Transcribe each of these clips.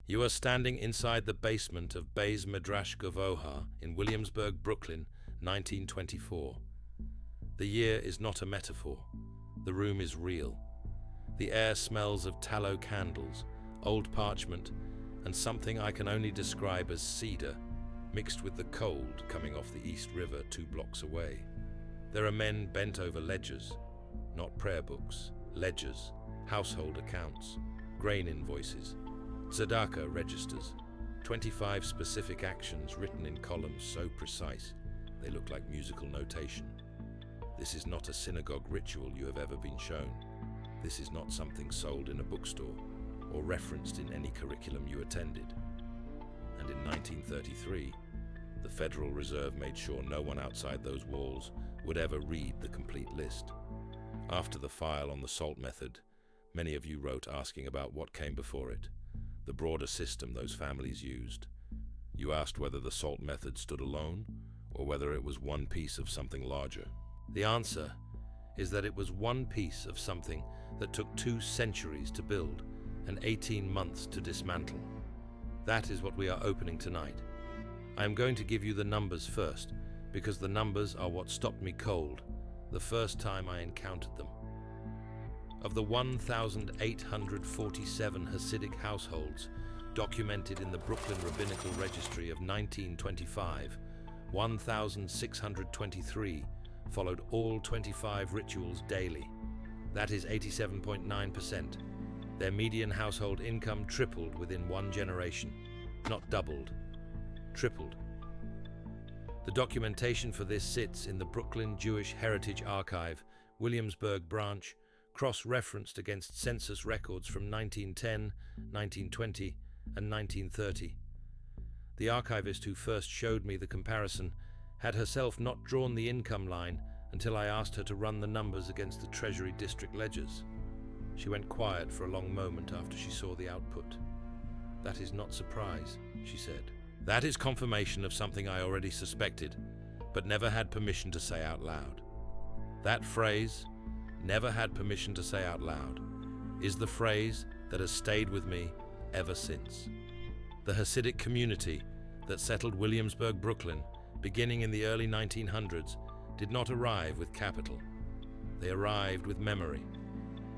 You are standing inside the basement of Beis Medrash Govoha in Williamsburg, Brooklyn, 1924. The year is not a metaphor. The room is real. The air smells of tallow candles, old parchment, and something I can only describe as cedar, mixed with the cold coming off the East River 2 blocks away. There are men bent over ledgers, not prayer books, ledgers, household accounts, grain invoices, Tzedakah registers, 25 specific actions written in columns so precise they look like musical notation. This is not a synagogue ritual you have ever been shown. This is not something sold in a bookstore or referenced in any curriculum you attended. And in 1933, the Federal Reserve made sure no one outside those walls would ever read the complete list. After the file on the salt method, many of you wrote asking about what came before it, the broader system those families used. You asked whether the salt method stood alone or whether it was one piece of something larger. The answer is that it was one piece of something that took 2 centuries to build and 18 months to dismantle. That is what we are opening tonight. I am going to give you the numbers first, because the numbers are what stopped me cold the first time I encountered them. Of the 1,847 Hasidic households documented in the Brooklyn Rabbinical Registry of 1925, 1,623 followed all 25 rituals daily. That is 87.9%. Their median household income tripled within 1 generation. Not doubled, tripled. The documentation for this sits in the Brooklyn Jewish Heritage Archive, Williamsburg branch, cross-referenced against census records from 1910, 1920, and 1930. The archivist who first showed me the comparison had herself not drawn the income line until I asked her to run the numbers against the Treasury District ledgers. She went quiet for a long moment after she saw the output. "That is not surprise," she said. "That is confirmation of something I already suspected, but never had permission to say out loud." That phrase, "never had permission to say out loud," is the phrase that has stayed with me ever since. The Hasidic community that settled Williamsburg, Brooklyn, beginning in the early 1900s, did not arrive with capital. They arrived with memory.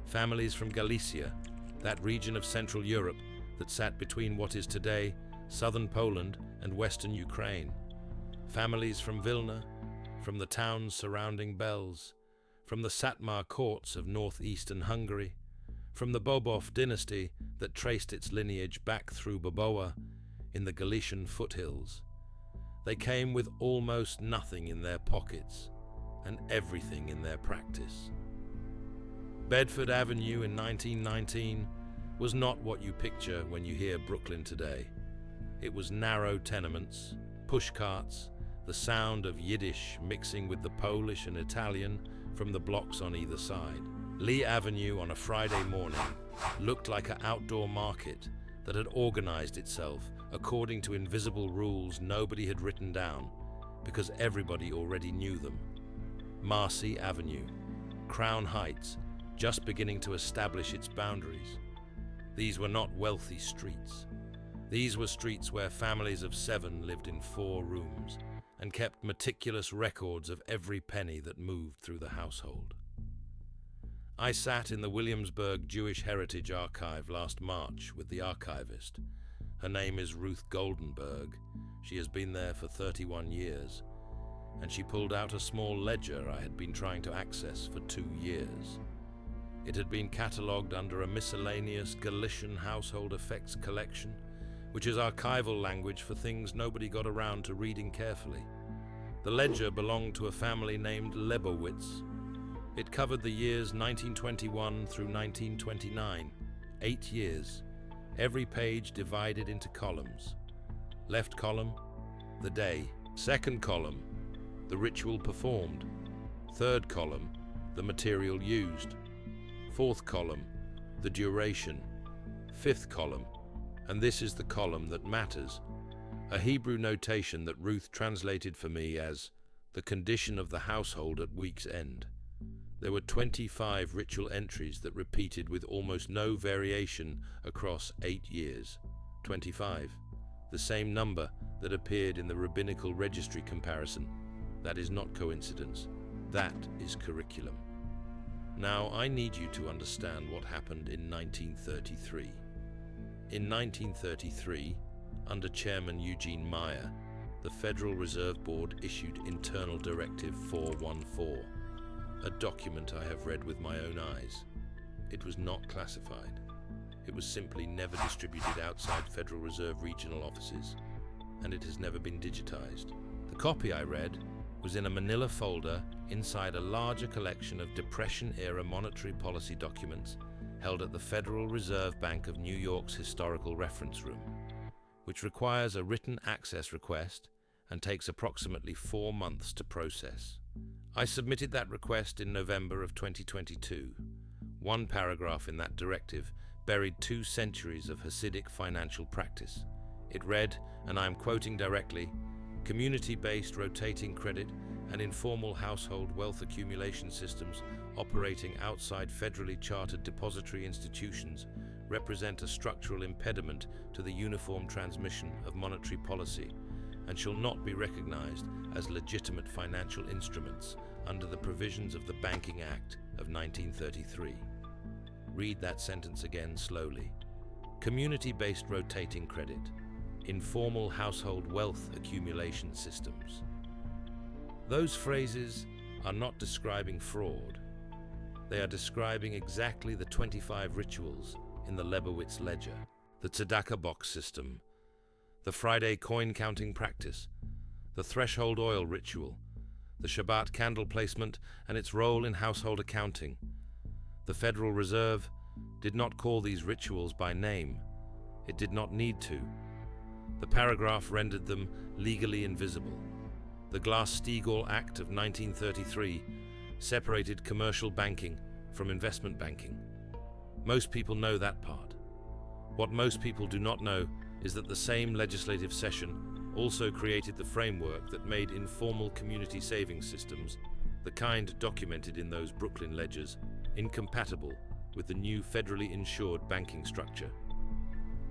Families from Galicia, that region of Central Europe that sat between what is today southern Poland and western Ukraine. Families from Vilna, from the towns surrounding Belz, from the Satmar courts of northeastern Hungary, from the Bobov dynasty that traced its lineage back through Boboa in the Galician foothills. They came with almost nothing in their pockets and everything in their practice. Bedford Avenue in 1919 was not what you picture when you hear Brooklyn today. It was narrow tenements, pushcarts, the sound of Yiddish mixing with the Polish and Italian from the blocks on either side. Lee Avenue on a Friday morning looked like an outdoor market that had organized itself according to invisible rules nobody had written down because everybody already knew them. Marcy Avenue, Crown Heights, just beginning to establish its boundaries. These were not wealthy streets. These were streets where families of 7 lived in 4 rooms and kept meticulous records of every penny that moved through the household. I sat in the Williamsburg Jewish Heritage Archive last March with the archivist. Her name is Ruth Goldenberg. She has been there for 31 years, and she pulled out a small ledger I had been trying to access for 2 years. It had been catalogued under a miscellaneous Galician household effects collection, which is archival language for things nobody got around to reading carefully. The ledger belonged to a family named Lebowitz. It covered the years 1921 through 1929, 8 years, every page divided into columns. Left column, the day. Second column, the ritual performed. Third column, the material used. Fourth column, the duration. Fifth column, and this is the column that matters, a Hebrew notation that Ruth translated for me as the condition of the household at week's end. There were 25 ritual entries that repeated with almost no variation across 8 years. 25, the same number that appeared in the rabbinical registry comparison. That is not coincidence. That is curriculum. Now, I need you to understand what happened in 1933. In 1933, under Chairman Eugene Meyer, the Federal Reserve Board issued Internal Directive 414, a document I have read with my own eyes. It was not classified. It was simply never distributed outside Federal Reserve regional offices, and it has never been digitized. The copy I read was in a manila folder inside a larger collection of Depression-era monetary policy documents held at the Federal Reserve Bank of New York's Historical Reference Room, which requires a written access request and takes approximately 4 months to process. I submitted that request in November of 2022. One paragraph in that directive buried 2 centuries of Hasidic financial practice. It read, and I am quoting directly, "Community-based rotating credit and informal household wealth accumulation systems operating outside federally chartered depository institutions represent a structural impediment to the uniform transmission of monetary policy and shall not be recognized as legitimate financial instruments under the provisions of the Banking Act of 1933. Read that sentence again slowly. Community-based rotating credit, informal household wealth accumulation systems. Those phrases are not describing fraud. They are describing exactly the 25 rituals in the Lebowitz ledger, the Tzedakah box system, the Friday coin counting practice, the threshold oil ritual, the Shabbat candle placement and its role in household accounting. The Federal Reserve did not call these rituals by name. It did not need to. The paragraph rendered them legally invisible. The Glass-Steagall Act of 1933 separated commercial banking from investment banking. Most people know that part. What most people do not know is that the same legislative session also created the framework that made informal community savings systems, the kind documented in those Brooklyn ledgers, incompatible with the new federally insured banking structure.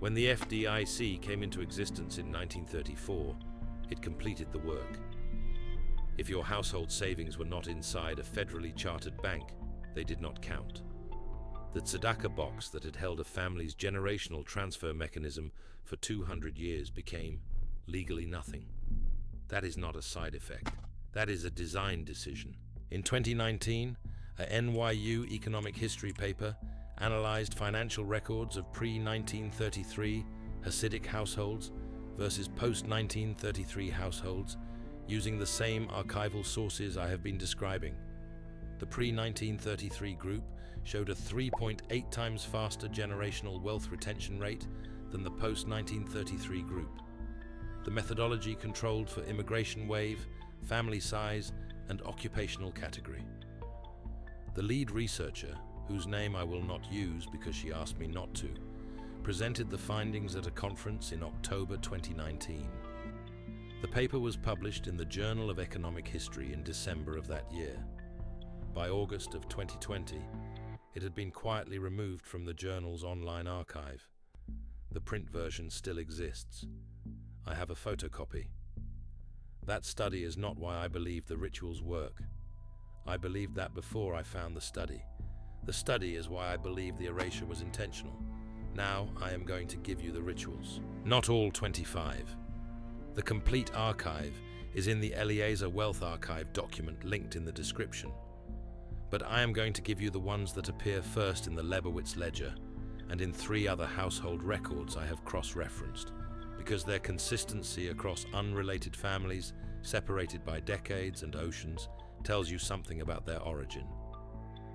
When the FDIC came into existence in 1934, it completed the work. If your household savings were not inside a federally chartered bank, they did not count. The Tzedakah box that had held a family's generational transfer mechanism for 200 years became legally nothing. That is not a side effect. That is a design decision. In 2019, a NYU economic history paper analyzed financial records of pre-1933 Hasidic households versus post-1933 households using the same archival sources I have been describing. The pre-1933 group showed a 3.8 times faster generational wealth retention rate than the post-1933 group. The methodology controlled for immigration wave, family size, and occupational category. The lead researcher, whose name I will not use because she asked me not to, presented the findings at a conference in October 2019. The paper was published in the Journal of Economic History in December of that year. By August of 2020, it had been quietly removed from the journal's online archive. The print version still exists. I have a photocopy. That study is not why I believe the rituals work. I believed that before I found the study. The study is why I believe the erasure was intentional. Now I am going to give you the rituals. Not all 25. The complete archive is in the Eliezer Wealth Archive document linked in the description. But I am going to give you the ones that appear first in the Lebowitz ledger and in 3 other household records I have cross-referenced, because their consistency across unrelated families, separated by decades and oceans, tells you something about their origin.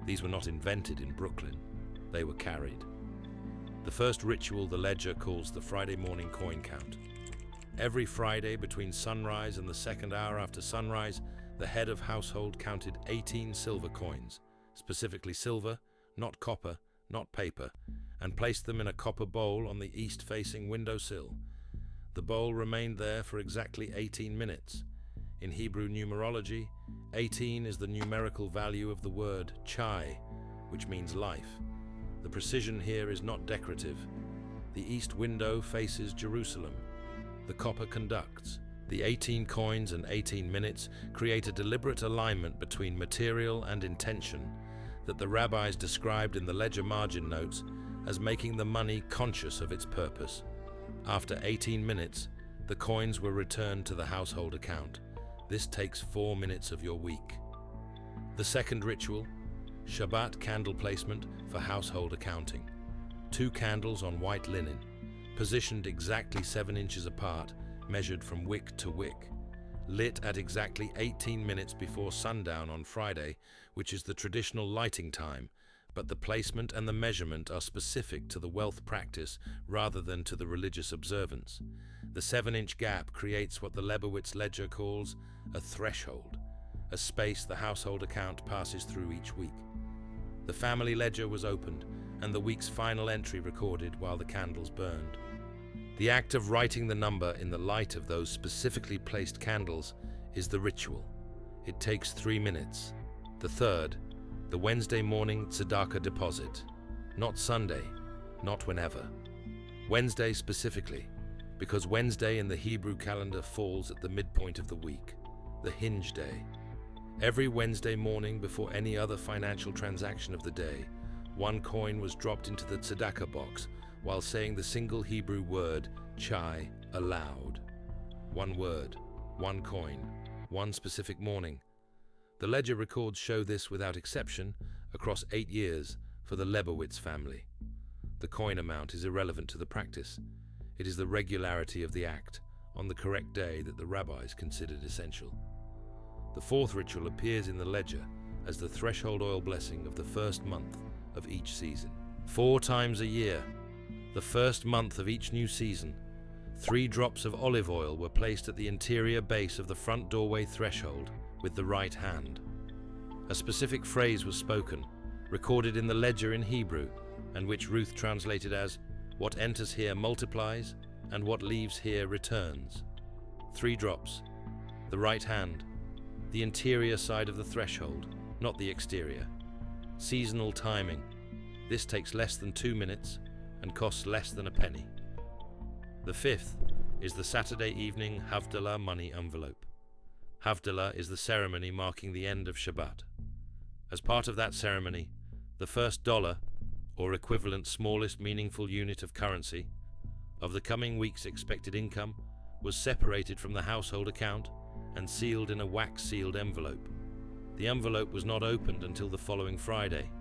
These were not invented in Brooklyn, they were carried. The first ritual the ledger calls the Friday morning coin count. Every Friday between sunrise and the second hour after sunrise, the head of household counted 18 silver coins, specifically silver, not copper, not paper, and placed them in a copper bowl on the east-facing windowsill. The bowl remained there for exactly 18 minutes. In Hebrew numerology, 18 is the numerical value of the word chai, which means life. The precision here is not decorative. The east window faces Jerusalem. The copper conducts. The 18 coins and 18 minutes create a deliberate alignment between material and intention that the rabbis described in the ledger margin notes as making the money conscious of its purpose. After 18 minutes, the coins were returned to the household account. This takes 4 minutes of your week. The second ritual, Shabbat candle placement for household accounting. 2 candles on white linen, positioned exactly 7 inches apart, measured from wick to wick, lit at exactly 18 minutes before sundown on Friday, which is the traditional lighting time, but the placement and the measurement are specific to the wealth practice rather than to the religious observance. The 7-inch gap creates what the Lebowitz ledger calls a threshold, a space the household account passes through each week. The family ledger was opened, and the week's final entry recorded while the candles burned. The act of writing the number in the light of those specifically placed candles is the ritual. It takes 3 minutes. The third, the Wednesday morning Tzedakah deposit. Not Sunday, not whenever. Wednesday specifically, because Wednesday in the Hebrew calendar falls at the midpoint of the week, the hinge day. Every Wednesday morning before any other financial transaction of the day, 1 coin was dropped into the Tzedakah box while saying the single Hebrew word, chai, aloud. 1 word, 1 coin, 1 specific morning. The ledger records show this without exception across 8 years for the Lebowitz family. The coin amount is irrelevant to the practice. It is the regularity of the act on the correct day that the rabbis considered essential. The fourth ritual appears in the ledger as the threshold oil blessing of the first month of each season. 4 times a year, the first month of each new season, 3 drops of olive oil were placed at the interior base of the front doorway threshold with the right hand. A specific phrase was spoken, recorded in the ledger in Hebrew, and which Ruth translated as, "What enters here multiplies, and what leaves here returns." 3 drops, the right hand, the interior side of the threshold, not the exterior. Seasonal timing. This takes less than 2 minutes and costs less than a penny. The fifth is the Saturday evening Havdalah money envelope. Havdalah is the ceremony marking the end of Shabbat. As part of that ceremony, the first dollar, or equivalent smallest meaningful unit of currency, of the coming week's expected income was separated from the household account and sealed in a wax-sealed envelope. The envelope was not opened until the following Friday,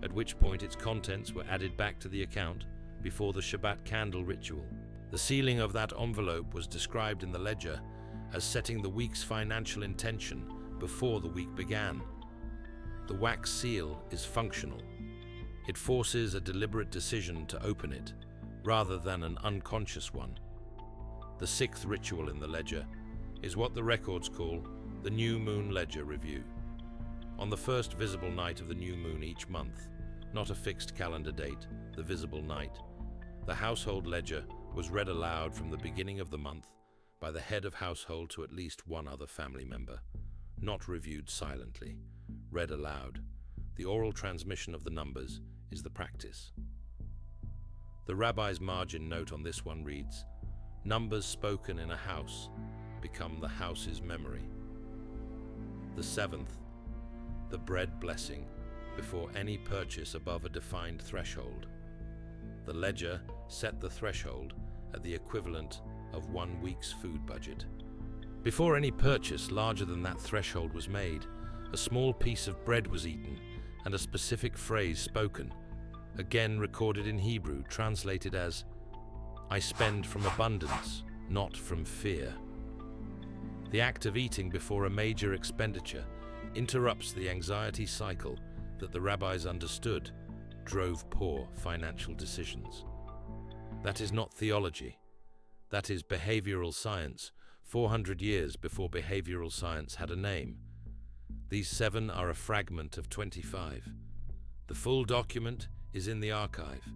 at which point its contents were added back to the account before the Shabbat candle ritual. The sealing of that envelope was described in the ledger as setting the week's financial intention before the week began. The wax seal is functional. It forces a deliberate decision to open it, rather than an unconscious one. The 6th ritual in the ledger is what the records call the New Moon Ledger Review. On the first visible night of the new moon each month, not a fixed calendar date, the visible night, the household ledger was read aloud from the beginning of the month by the head of household to at least one other family member, not reviewed silently, read aloud. The oral transmission of the numbers is the practice. The rabbi's margin note on this one reads, "Numbers spoken in a house become the house's memory." The 7th, the bread blessing before any purchase above a defined threshold. The ledger set the threshold at the equivalent of 1 week's food budget. Before any purchase larger than that threshold was made, a small piece of bread was eaten and a specific phrase spoken, again recorded in Hebrew, translated as, "I spend from abundance, not from fear." The act of eating before a major expenditure interrupts the anxiety cycle that the rabbis understood drove poor financial decisions. That is not theology. That is behavioral science, 400 years before behavioral science had a name. These 7 are a fragment of 25. The full document is in the archive.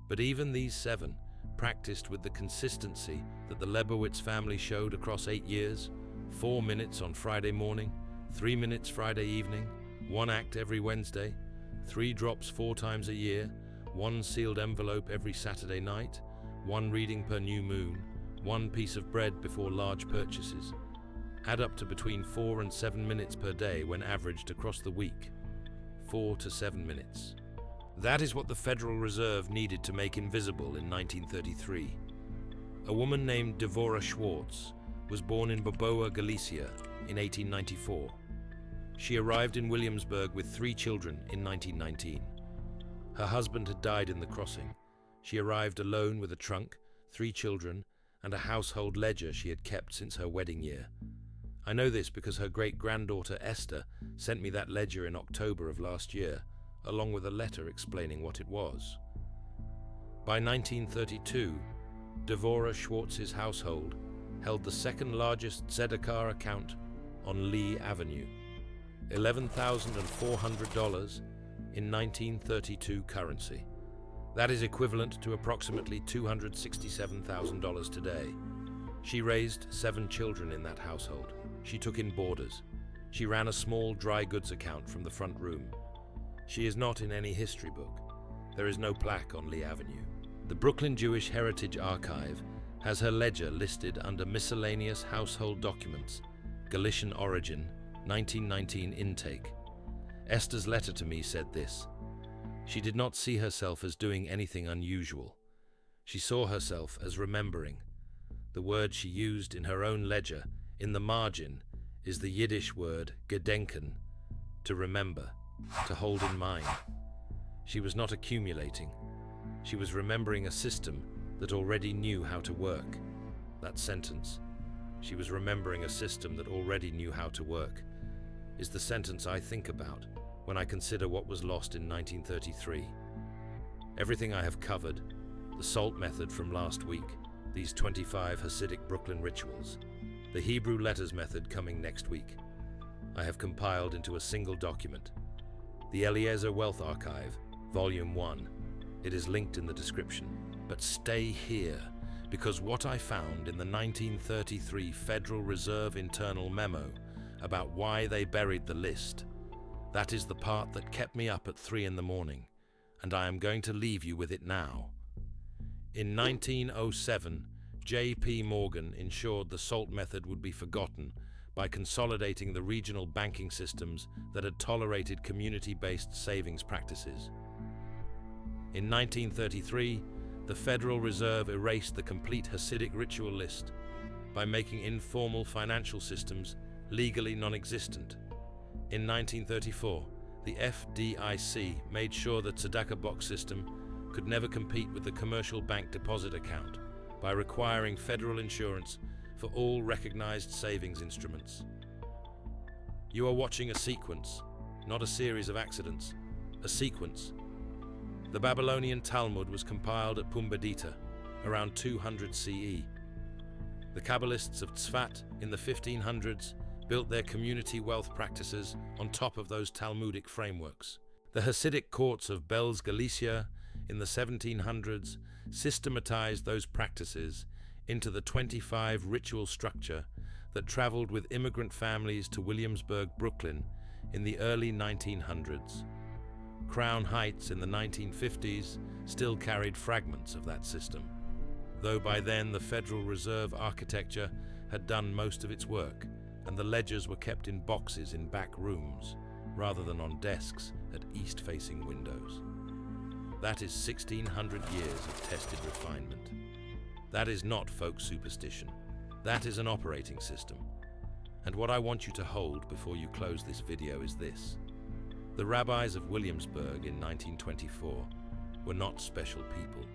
But even these 7, practiced with the consistency that the Lebowitz family showed across 8 years, 4 minutes on Friday morning, 3 minutes Friday evening, 1 act every Wednesday, 3 drops 4 times a year, 1 sealed envelope every Saturday night, one reading per new moon, one piece of bread before large purchases, add up to between 4 and 7 minutes per day when averaged across the week. 4 to 7 minutes. That is what the Federal Reserve needed to make invisible in 1933. A woman named Devorah Schwartz was born in Balboa, Galicia in 1894. She arrived in Williamsburg with 3 children in 1919. Her husband had died in the crossing. She arrived alone with a trunk, 3 children, and a household ledger she had kept since her wedding year. I know this because her great-granddaughter Esther sent me that ledger in October of last year, along with a letter explaining what it was. By 1932, Devorah Schwartz's household held the second largest Tzedakah account on Lee Avenue, $11,400 in 1932 currency. That is equivalent to approximately $267,000 today. She raised 7 children in that household. She took in boarders. She ran a small dry goods account from the front room. She is not in any history book. There is no plaque on Lee Avenue. The Brooklyn Jewish Heritage Archive has her ledger listed under Miscellaneous Household Documents, Galician Origin, 1919 Intake. Esther's letter to me said this: she did not see herself as doing anything unusual. She saw herself as remembering. The word she used in her own ledger, in the margin, is the Yiddish word gedenken, to remember, to hold in mind. She was not accumulating. She was remembering a system that already knew how to work. That sentence, she was remembering a system that already knew how to work, is the sentence I think about when I consider what was lost in 1933. Everything I have covered, the salt method from last week, these 25 Hasidic Brooklyn rituals, the Hebrew letters method coming next week, I have compiled into a single document. The Eliezer Wealth Archive, Volume 1. It is linked in the description. But stay here, because what I found in the 1933 Federal Reserve internal memo about why they buried the list, that is the part that kept me up at 3 in the morning, and I am going to leave you with it now. In 1907, J.P. Morgan ensured the SALT method would be forgotten by consolidating the regional banking systems that had tolerated community-based savings practices. In 1933, the Federal Reserve erased the complete Hasidic ritual list by making informal financial systems legally non-existent. In 1934, the FDIC made sure the Tzedakah box system could never compete with the commercial bank deposit account by requiring federal insurance for all recognized savings instruments. You are watching a sequence, not a series of accidents, a sequence. The Babylonian Talmud was compiled at Pumbedita around 200 CE. The Kabbalists of Tzfat in the 1500s built their community wealth practices on top of those Talmudic frameworks. The Hasidic courts of Belz Galicia in the 1700s systematized those practices into the 25 ritual structure that traveled with immigrant families to Williamsburg, Brooklyn in the early 1900s. Crown Heights in the 1950s still carried fragments of that system, though by then the Federal Reserve architecture had done most of its work, and the ledgers were kept in boxes in back rooms, rather than on desks at east-facing windows. That is 1,600 years of tested refinement. That is not folk superstition. That is an operating system. And what I want you to hold before you close this video is this. The rabbis of Williamsburg in 1924 were not special people.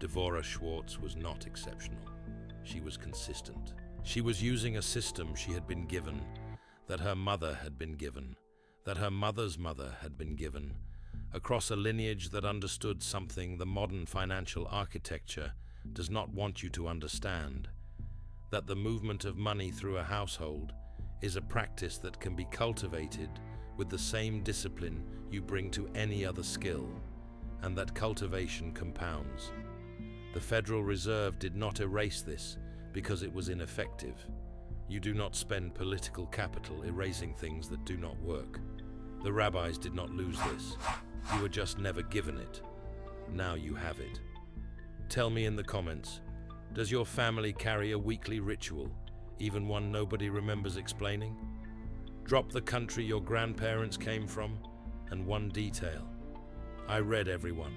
Devorah Schwartz was not exceptional. She was consistent. She was using a system she had been given, that her mother had been given, that her mother's mother had been given, across a lineage that understood something the modern financial architecture does not want you to understand, that the movement of money through a household is a practice that can be cultivated with the same discipline you bring to any other skill, and that cultivation compounds. The Federal Reserve did not erase this because it was ineffective. You do not spend political capital erasing things that do not work. The rabbis did not lose this. You were just never given it. Now you have it. Tell me in the comments, does your family carry a weekly ritual, even one nobody remembers explaining? Drop the country your grandparents came from, and one detail. I read everyone.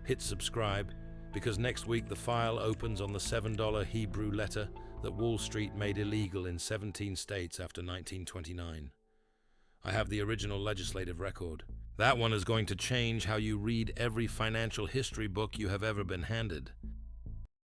Hit subscribe, because next week the file opens on the $7 Hebrew letter that Wall Street made illegal in 17 states after 1929. I have the original legislative record. That one is going to change how you read every financial history book you have ever been handed.